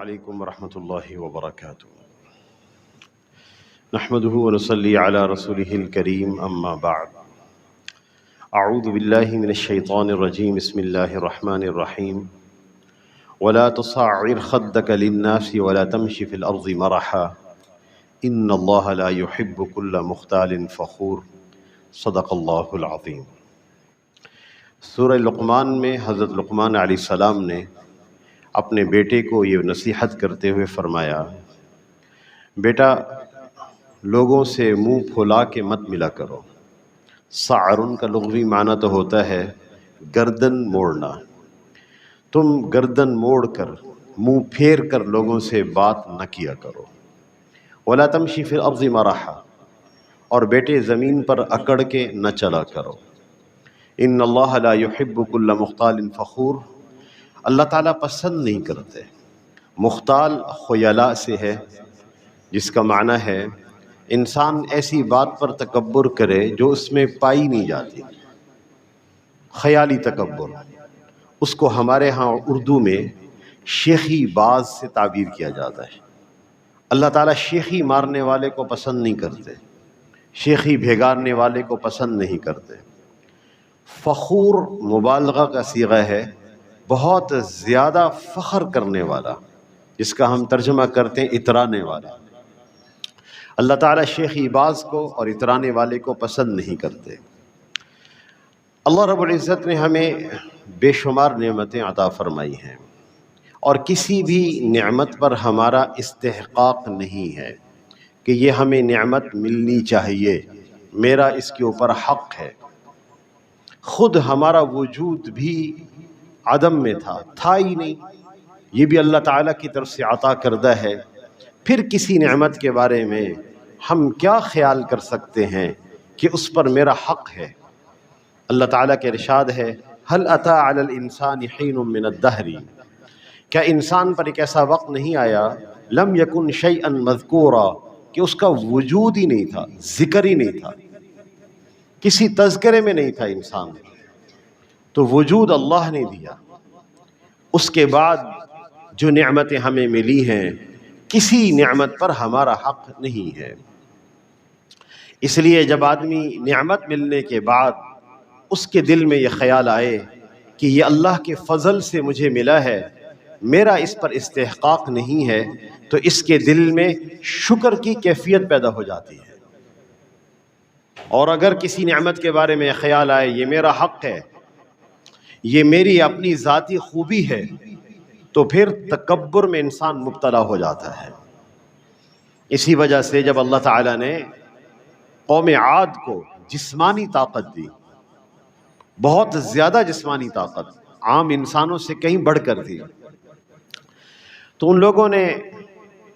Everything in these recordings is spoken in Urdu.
علیکم ورحمۃ اللہ وبرکاتہ نحمده ونصلی علی رسوله الکریم اما بعد اعوذ باللہ من الشیطان الرجیم بسم اللہ الرحمن الرحیم ولا تصعر خدك للناس ولا تمشي في الارض مرحا ان اللہ لا يحب كل مختال فخور صدق اللہ العظیم۔ سورہ لقمان میں حضرت لقمان علیہ السلام نے اپنے بیٹے کو یہ نصیحت کرتے ہوئے فرمایا، بیٹا لوگوں سے منہ پھولا کے مت ملا کرو۔ سعرن کا لغوی معنی تو ہوتا ہے گردن موڑنا۔ تم گردن موڑ کر منہ پھیر کر لوگوں سے بات نہ کیا کرو۔ ولا تمشی فی الارض مرحا، اور بیٹے زمین پر اکڑ کے نہ چلا کرو۔ ان اللہ لا يحب كل مختال فخور، اللہ تعالیٰ پسند نہیں کرتے۔ مختال خیلاء سے ہے، جس کا معنی ہے انسان ایسی بات پر تکبر کرے جو اس میں پائی نہیں جاتی، خیالی تکبر۔ اس کو ہمارے ہاں اردو میں شیخی باز سے تعبیر کیا جاتا ہے۔ اللہ تعالیٰ شیخی مارنے والے کو پسند نہیں کرتے، شیخی بھیگارنے والے کو پسند نہیں کرتے۔ فخور مبالغہ کا صیغہ ہے، بہت زیادہ فخر کرنے والا، جس کا ہم ترجمہ کرتے ہیں اترانے والا۔ اللہ تعالیٰ شیخی باز کو اور اترانے والے کو پسند نہیں کرتے۔ اللہ رب العزت نے ہمیں بے شمار نعمتیں عطا فرمائی ہیں، اور کسی بھی نعمت پر ہمارا استحقاق نہیں ہے کہ یہ ہمیں نعمت ملنی چاہیے، میرا اس کے اوپر حق ہے۔ خود ہمارا وجود بھی عدم میں تھا ہی نہیں، یہ بھی اللہ تعالیٰ کی طرف سے عطا کردہ ہے۔ پھر کسی نعمت کے بارے میں ہم کیا خیال کر سکتے ہیں کہ اس پر میرا حق ہے؟ اللہ تعالیٰ کے ارشاد ہے، هل اتى على الانسان حين من الدهر، کیا انسان پر ایک ایسا وقت نہیں آیا لم يكن شيئا مذکورا، کہ اس کا وجود ہی نہیں تھا، ذکر ہی نہیں تھا، کسی تذکرے میں نہیں تھا انسان، تو وجود اللہ نے دیا۔ اس کے بعد جو نعمتیں ہمیں ملی ہیں، کسی نعمت پر ہمارا حق نہیں ہے۔ اس لیے جب آدمی نعمت ملنے کے بعد اس کے دل میں یہ خیال آئے کہ یہ اللہ کے فضل سے مجھے ملا ہے، میرا اس پر استحقاق نہیں ہے، تو اس کے دل میں شکر کی کیفیت پیدا ہو جاتی ہے۔ اور اگر کسی نعمت کے بارے میں خیال آئے یہ میرا حق ہے، یہ میری اپنی ذاتی خوبی ہے، تو پھر تکبر میں انسان مبتلا ہو جاتا ہے۔ اسی وجہ سے جب اللہ تعالیٰ نے قوم عاد کو جسمانی طاقت دی، بہت زیادہ جسمانی طاقت، عام انسانوں سے کہیں بڑھ کر دی، تو ان لوگوں نے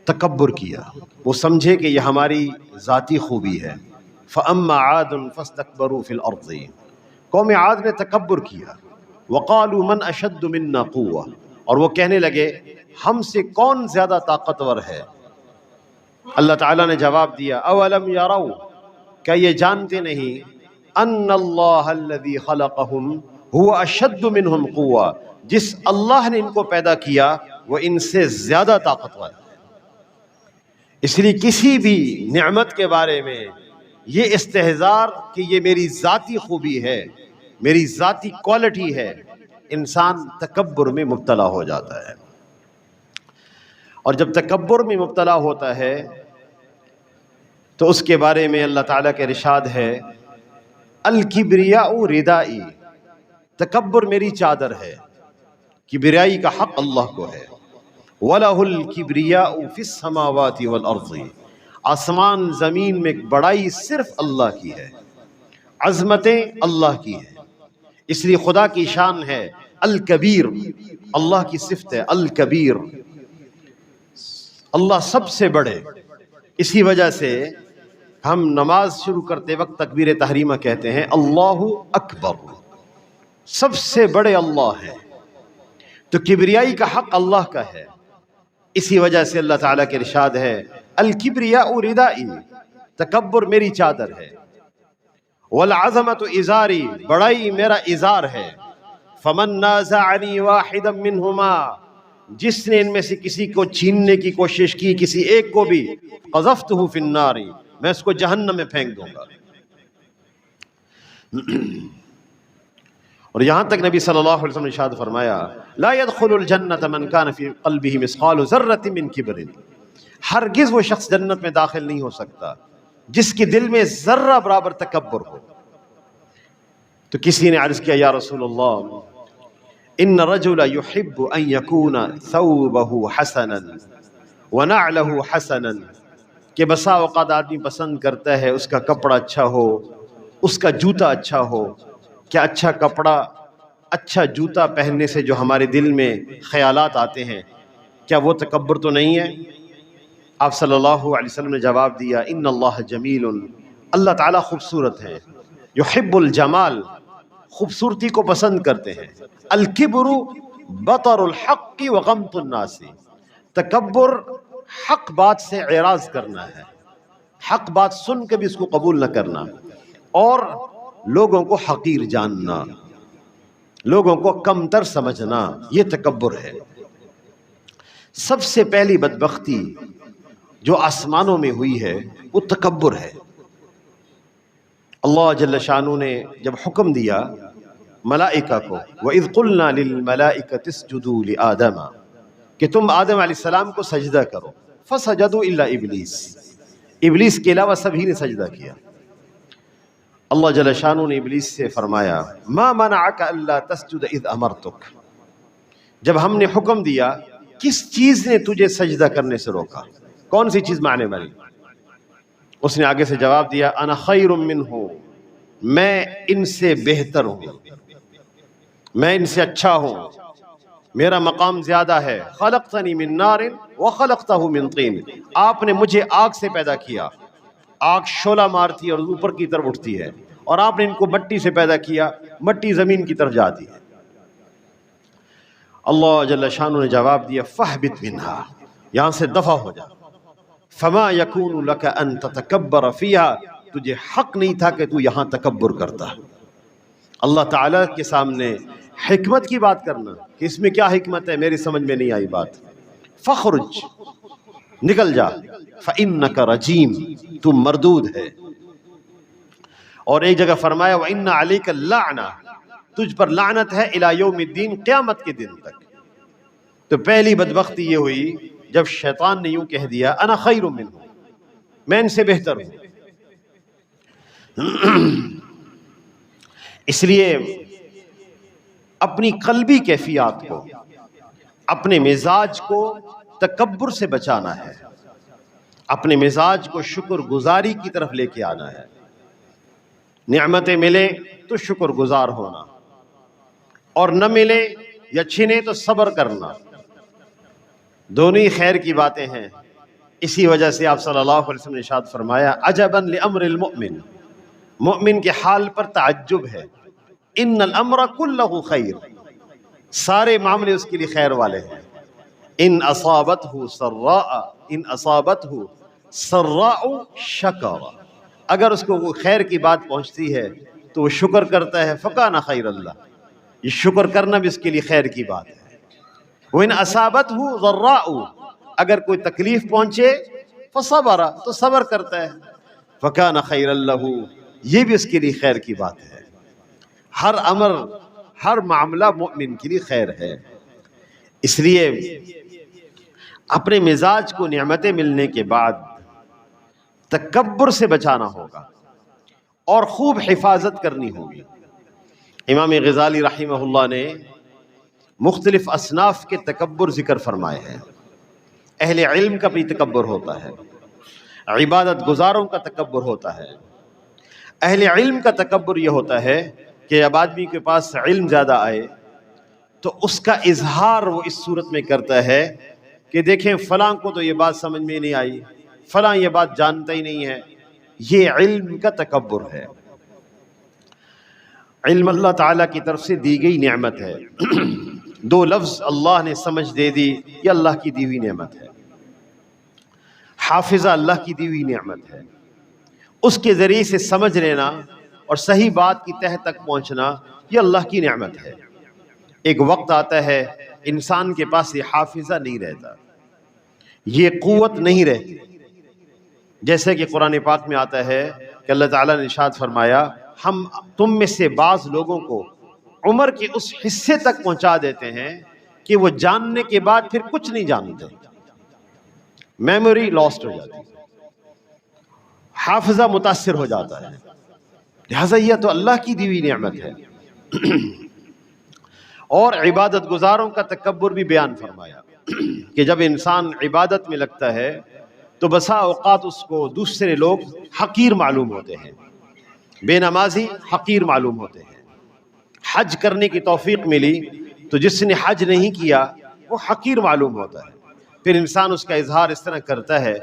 تکبر کیا۔ وہ سمجھے کہ یہ ہماری ذاتی خوبی ہے۔ فَأَمَّا عَادٌ فَاسْتَكْبَرُوا فِي الْأَرْضِ، قوم عاد نے تکبر کیا۔ وَقَالُوا مَنْ أَشَدُّ مِنَّا قُوَّةً، اور وہ کہنے لگے ہم سے کون زیادہ طاقتور ہے؟ اللہ تعالیٰ نے جواب دیا، أَوَلَمْ يَرَوْا، کیا یہ جانتے نہیں، أَنَّ اللَّهَ الَّذِي خَلَقَهُمْ هُوَ أَشَدُّ مِنْهُمْ قُوَّةً، جس اللہ نے ان کو پیدا کیا وہ ان سے زیادہ طاقتور ہے۔ اس لیے کسی بھی نعمت کے بارے میں یہ استحضار کہ یہ میری ذاتی خوبی ہے، میری ذاتی کوالٹی ہے، انسان تکبر میں مبتلا ہو جاتا ہے۔ اور جب تکبر میں مبتلا ہوتا ہے تو اس کے بارے میں اللہ تعالیٰ کے ارشاد ہے، الکبریاء ردائی، تکبر میری چادر ہے۔ کبریائی کا حق اللہ کو ہے۔ وَلَهُ الْكِبْرِيَاءُ فِي السَّمَاوَاتِ وَالْأَرْضِ، آسمان زمین میں بڑائی صرف اللہ کی ہے، عظمتیں اللہ کی ہیں۔ اس لیے خدا کی شان ہے الکبیر، اللہ کی صفت ہے الکبیر، اللہ سب سے بڑے۔ اسی وجہ سے ہم نماز شروع کرتے وقت تکبیر تحریمہ کہتے ہیں اللہ اکبر، سب سے بڑے اللہ ہیں۔ تو کبریائی کا حق اللہ کا ہے۔ اسی وجہ سے اللہ تعالیٰ کے ارشاد ہے، الکبریاء ردائی، تکبر میری چادر ہے۔ والعظمت ازاری، بڑائی میرا ازار ہے۔ فمن نازعنی واحدا منہما، جس نے ان میں سے کسی کو چھیننے کی کوشش کی، کسی ایک کو بھی، قذفتہ فی النار، میں اس کو جہنم میں پھینک دوں گا۔ اور یہاں تک نبی صلی اللہ علیہ وسلم نے ارشاد فرمایا لا يدخل الجنۃ من كان في قلبه مثقال ذرة من کبر، ہرگز وہ شخص جنت میں داخل نہیں ہو سکتا جس کے دل میں ذرہ برابر تکبر ہو۔ تو کسی نے عرض کیا یا رسول اللہ ان رجل يحب ان يكون ثوبه حسنا ونعله حسنا، کہ بسا اوقات آدمی پسند کرتا ہے اس کا کپڑا اچھا ہو، اس کا جوتا اچھا ہو۔ کیا اچھا کپڑا، اچھا جوتا پہننے سے جو ہمارے دل میں خیالات آتے ہیں، کیا وہ تکبر تو نہیں ہے؟ آپ صلی اللہ علیہ وسلم نے جواب دیا ان اللہ جمیل، اللہ تعالیٰ خوبصورت ہے، یحب الجمال، خوبصورتی کو پسند کرتے ہیں۔ الکبر بطر الحق وغمط الناس، تکبر حق بات سے اعراض کرنا ہے، حق بات سن کے بھی اس کو قبول نہ کرنا، اور لوگوں کو حقیر جاننا، لوگوں کو کمتر سمجھنا، یہ تکبر ہے۔ سب سے پہلی بدبختی جو آسمانوں میں ہوئی ہے وہ تکبر ہے۔ اللہ جل شانہ نے جب حکم دیا ملائکہ کو وَإِذْ قُلْنَا لِلْمَلَائِكَةِ اسْجُدُوا لِآدَمَ، کہ تم آدم علیہ السلام کو سجدہ کرو، فَسَجَدُوا إِلَّا إِبْلِيسَ، ابلیس کے علاوہ سبھی نے سجدہ کیا۔ اللہ جل شانہ نے ابلیس سے فرمایا مَا مَنَعَكَ أَلَّا تَسْجُدَ إِذْ أَمَرْتُكَ، جب ہم نے حکم دیا کس چیز نے تجھے سجدہ کرنے سے روکا؟ کون سی چیز معنی والی؟ اس نے آگے سے جواب دیا انا خیر منہ، میں ان سے بہتر ہوں، میں ان سے اچھا ہوں، میرا مقام زیادہ ہے۔ خلقتنی من نار وخلقتہ من طین، آپ نے مجھے آگ سے پیدا کیا، آگ شعلہ مارتی ہے اور اوپر کی طرف اٹھتی ہے، اور آپ نے ان کو مٹی سے پیدا کیا، مٹی زمین کی طرف جاتی ہے۔ اللہ جل شانہ نے جواب دیا فاہبط منہا، یہاں سے دفع ہو جا، فما یکون لک ان تتکبر فیہا، تجھے حق نہیں تھا کہ تو یہاں تکبر کرتا۔ اللہ تعالیٰ کے سامنے حکمت کی بات کرنا کہ اس میں کیا حکمت ہے، میری سمجھ میں نہیں آئی بات، فخرج، نکل جا، فإنک رجیم، تو مردود ہے۔ اور ایک جگہ فرمایا وإن علیک اللعنہ، تجھ پر لعنت ہے الی یوم الدین، قیامت کے دن تک۔ تو پہلی بدبختی یہ ہوئی جب شیطان نے یوں کہہ دیا انا خیر منہ، میں ان سے بہتر ہوں۔ اس لیے اپنی قلبی کیفیات کو، اپنے مزاج کو تکبر سے بچانا ہے، اپنے مزاج کو شکر گزاری کی طرف لے کے آنا ہے۔ نعمتیں ملے تو شکر گزار ہونا، اور نہ ملے یا چھنے تو صبر کرنا، دونوں ہی خیر کی باتیں ہیں۔ اسی وجہ سے آپ صلی اللہ علیہ وسلم نے ارشاد فرمایا عجبا لامر المؤمن، مومن کے حال پر تعجب ہے، ان الامر کلہ خیر، سارے معاملے اس کے لیے خیر والے ہیں۔ ان اصابتہ سراء، ان اصابتہ سراء شکر، اگر اس کو وہ خیر کی بات پہنچتی ہے تو وہ شکر کرتا ہے، فکان خیر اللہ، یہ شکر کرنا بھی اس کے لیے خیر کی بات ہے۔ وَإِنْ أَصَابَتْهُ ضَرَّاءُ، اگر کوئی تکلیف پہنچے فصبر، تو صبر کرتا ہے، فَكَانَ خَيْرًا لَهُ، یہ بھی اس کے لیے خیر کی بات ہے۔ ہر امر، ہر معاملہ مومن کے لیے خیر ہے۔ اس لیے اپنے مزاج کو نعمتیں ملنے کے بعد تکبر سے بچانا ہوگا اور خوب حفاظت کرنی ہوگی۔ امام غزالی رحمہ اللہ نے مختلف اصناف کے تکبر ذکر فرمائے ہیں۔ اہل علم کا بھی تکبر ہوتا ہے، عبادت گزاروں کا تکبر ہوتا ہے۔ اہل علم کا تکبر یہ ہوتا ہے کہ اب آدمی کے پاس علم زیادہ آئے تو اس کا اظہار وہ اس صورت میں کرتا ہے کہ دیکھیں فلاں کو تو یہ بات سمجھ میں نہیں آئی، فلاں یہ بات جانتا ہی نہیں ہے، یہ علم کا تکبر ہے۔ علم اللہ تعالیٰ کی طرف سے دی گئی نعمت ہے، دو لفظ اللہ نے سمجھ دے دی، یہ اللہ کی دی ہوئی نعمت ہے۔ حافظہ اللہ کی دی ہوئی نعمت ہے، اس کے ذریعے سے سمجھ لینا اور صحیح بات کی تہ تک پہنچنا یہ اللہ کی نعمت ہے۔ ایک وقت آتا ہے انسان کے پاس یہ حافظہ نہیں رہتا، یہ قوت نہیں رہتی. جیسے کہ قرآن پاک میں آتا ہے کہ اللہ تعالیٰ نے ارشاد فرمایا ہم تم میں سے بعض لوگوں کو عمر کے اس حصے تک پہنچا دیتے ہیں کہ وہ جاننے کے بعد پھر کچھ نہیں جانتے، میموری لاسٹ ہو جاتی ہے، حافظہ متاثر ہو جاتا ہے. لہٰذا یہ تو اللہ کی دی ہوئی نعمت ہے. اور عبادت گزاروں کا تکبر بھی بیان فرمایا کہ جب انسان عبادت میں لگتا ہے تو بسا اوقات اس کو دوسرے لوگ حقیر معلوم ہوتے ہیں، بے نمازی حقیر معلوم ہوتے ہیں. حج کرنے کی توفیق ملی تو جس نے حج نہیں کیا وہ حقیر معلوم ہوتا ہے. پھر انسان اس کا اظہار اس طرح کرتا ہے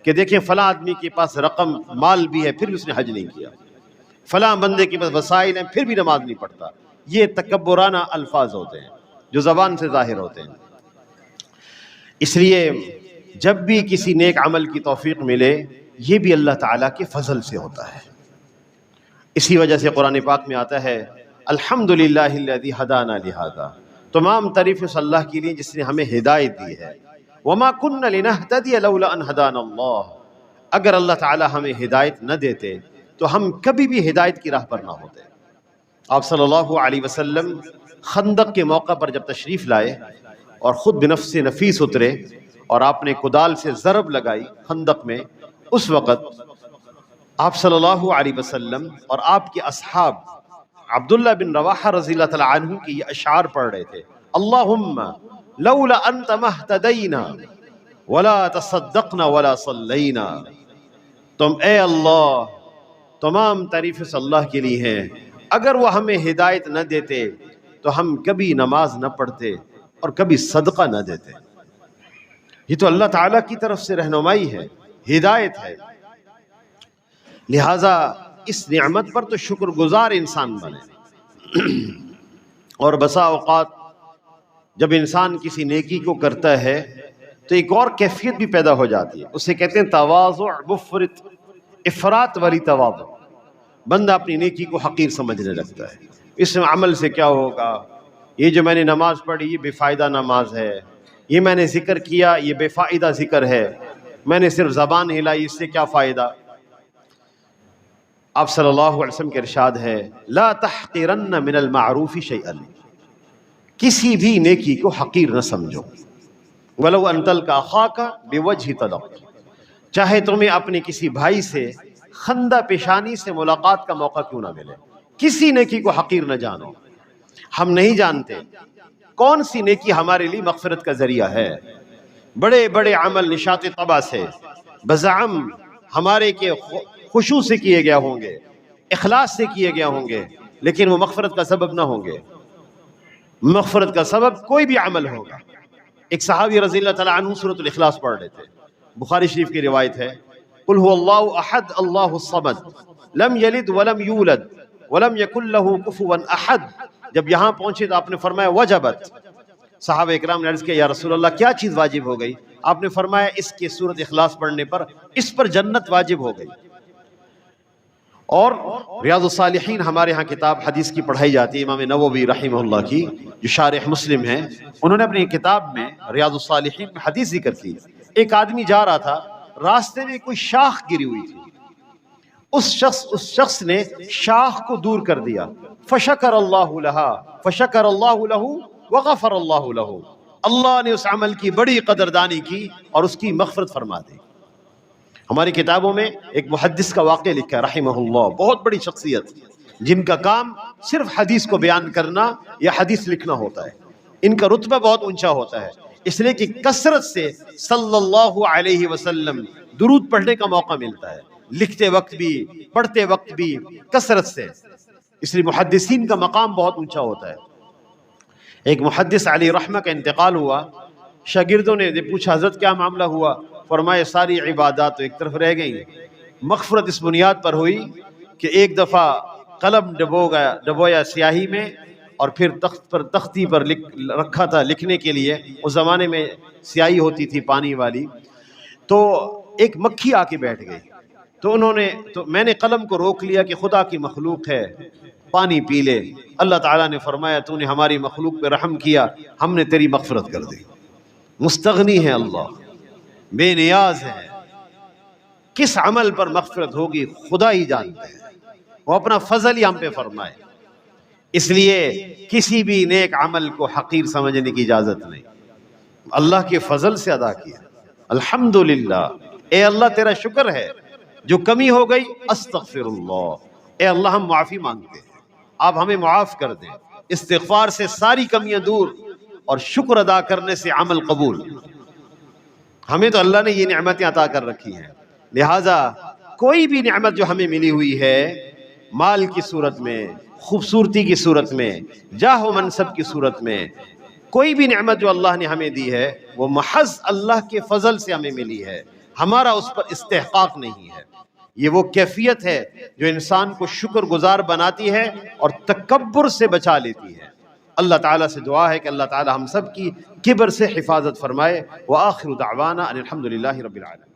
کہ دیکھیں فلاں آدمی کے پاس رقم مال بھی ہے پھر بھی اس نے حج نہیں کیا، فلاں بندے کے پاس وسائل ہیں پھر بھی نماز نہیں پڑھتا. یہ تکبرانہ الفاظ ہوتے ہیں جو زبان سے ظاہر ہوتے ہیں. اس لیے جب بھی کسی نیک عمل کی توفیق ملے یہ بھی اللہ تعالیٰ کے فضل سے ہوتا ہے. اسی وجہ سے قرآن پاک میں آتا ہے الحمدللہ الذی ہدانا لہذا، تمام تعریف اس اللہ کے لیے جس نے ہمیں ہدایت دی ہے. وما كنا لنهتدي لولا ان هدانا اللہ، اگر اللہ تعالیٰ ہمیں ہدایت نہ دیتے تو ہم کبھی بھی ہدایت کی راہ پر نہ ہوتے. آپ صلی اللہ علیہ وسلم خندق کے موقع پر جب تشریف لائے اور خود بنفس نفیس اترے اور آپ نے کدال سے ضرب لگائی خندق میں، اس وقت آپ صلی اللہ علیہ وسلم اور آپ کے اصحاب عبداللہ بن رواحہ رضی اللہ تعالیٰ عنہ کی یہ اشعار پڑھ رہے تھے. اللہم لولا انت مہتدینا ولا تصدقنا ولا صلینا، تم اے اللہ تمام تعریف اس اللہ کے لیے ہیں، اگر وہ ہمیں ہدایت نہ دیتے تو ہم کبھی نماز نہ پڑھتے اور کبھی صدقہ نہ دیتے. یہ تو اللہ تعالیٰ کی طرف سے رہنمائی ہے، ہدایت ہے. لہٰذا اس نعمت پر تو شکر گزار انسان بنے. اور بسا اوقات جب انسان کسی نیکی کو کرتا ہے تو ایک اور کیفیت بھی پیدا ہو جاتی ہے، اسے کہتے ہیں تواضع مفرط، افراط والی تواضع. بندہ اپنی نیکی کو حقیر سمجھنے لگتا ہے، اس عمل سے کیا ہوگا، یہ جو میں نے نماز پڑھی یہ بے فائدہ نماز ہے، یہ میں نے ذکر کیا یہ بے فائدہ ذکر ہے، میں نے صرف زبان ہلائی اس سے کیا فائدہ. آپ صلی اللہ علیہ وسلم کے ارشاد ہے لا تحقرن من المعروف شیئا، کسی بھی نیکی کو حقیر نہ سمجھو. ولو ان تلقى اخاك بوجه طلق، چاہے تمہیں اپنے کسی بھائی سے خندہ پیشانی سے ملاقات کا موقع کیوں نہ ملے، کسی نیکی کو حقیر نہ جانو. ہم نہیں جانتے کون سی نیکی ہمارے لیے مغفرت کا ذریعہ ہے. بڑے بڑے عمل نشاط طبع سے بزعم ہمارے کے خشوع سے کیے گئے ہوں گے، اخلاص سے کیے گئے ہوں گے، لیکن وہ مغفرت کا سبب نہ ہوں گے. مغفرت کا سبب کوئی بھی عمل ہوگا. ایک صحابی رضی اللہ تعالیٰ عنہ سورۃ الاخلاص پڑھ رہے تھے، بخاری شریف کی روایت ہے قل هو اللہ احد اللہ الصمد لم یلد ولم یولد ولم یکن له کفوا احد. جب یہاں پہنچے تو آپ نے فرمایا وجبت. صحابہ اکرام نے عرض کیا یا رسول اللہ کیا چیز واجب ہو گئی؟ آپ نے فرمایا اس کے سورۃ اخلاص پڑھنے پر اس پر جنت واجب ہو گئی. اور ریاض الصالحین ہمارے ہاں کتاب حدیث کی پڑھائی جاتی ہے، امام نووی رحمہ اللہ کی جو شارح مسلم ہیں، انہوں نے اپنی کتاب میں ریاض الصالحین میں حدیث ذکر کی. ایک آدمی جا رہا تھا، راستے میں کوئی شاخ گری ہوئی تھی، اس شخص نے شاخ کو دور کر دیا. فشکر اللہ لها فشکر اللہ له وغفر اللہ له، اللہ نے اس عمل کی بڑی قدردانی کی اور اس کی مغفرت فرما دی. ہماری کتابوں میں ایک محدث کا واقعہ لکھا ہے رحمہ اللہ، بہت بڑی شخصیت جن کا کام صرف حدیث کو بیان کرنا یا حدیث لکھنا ہوتا ہے. ان کا رتبہ بہت اونچا ہوتا ہے، اس لیے کہ کثرت سے صلی اللہ علیہ وسلم درود پڑھنے کا موقع ملتا ہے، لکھتے وقت بھی پڑھتے وقت بھی کثرت سے. اس لیے محدثین کا مقام بہت اونچا ہوتا ہے. ایک محدث علی رحمہ کا انتقال ہوا، شاگردوں نے پوچھا حضرت کیا معاملہ ہوا؟ فرمائے ساری عبادات تو ایک طرف رہ گئی، مغفرت اس بنیاد پر ہوئی کہ ایک دفعہ قلم ڈبویا سیاہی میں اور پھر تختی پر رکھا تھا لکھنے کے لیے. اس زمانے میں سیاہی ہوتی تھی پانی والی، تو ایک مکھی آ کے بیٹھ گئی. تو میں نے قلم کو روک لیا کہ خدا کی مخلوق ہے پانی پی لے۔ اللہ تعالیٰ نے فرمایا تو نے ہماری مخلوق پہ رحم کیا، ہم نے تیری مغفرت کر دی۔ مستغنی ہے اللہ، بے نیاز ہے، کس عمل پر مغفرت ہوگی خدا ہی جانتے ہیں، وہ اپنا فضل ہی ہم پہ فرمائے۔ اس لیے کسی بھی نیک عمل کو حقیر سمجھنے کی اجازت نہیں، اللہ کے فضل سے ادا کیا۔ الحمدللہ، اے اللہ تیرا شکر ہے، جو کمی ہو گئی استغفر اللہ، اے اللہ ہم معافی مانگتے ہیں، آپ ہمیں معاف کر دیں۔ استغفار سے ساری کمیاں دور، اور شکر ادا کرنے سے عمل قبول۔ ہمیں تو اللہ نے یہ نعمتیں عطا کر رکھی ہیں، لہٰذا کوئی بھی نعمت جو ہمیں ملی ہوئی ہے، مال کی صورت میں، خوبصورتی کی صورت میں، جاہ و منصب کی صورت میں، کوئی بھی نعمت جو اللہ نے ہمیں دی ہے وہ محض اللہ کے فضل سے ہمیں ملی ہے، ہمارا اس پر استحقاق نہیں ہے۔ یہ وہ کیفیت ہے جو انسان کو شکر گزار بناتی ہے اور تکبر سے بچا لیتی ہے۔ اللہ تعالیٰ سے دعا ہے کہ اللہ تعالیٰ ہم سب کی کبر سے حفاظت فرمائے۔ وآخر دعوانا ان الحمد للہ رب العالمین۔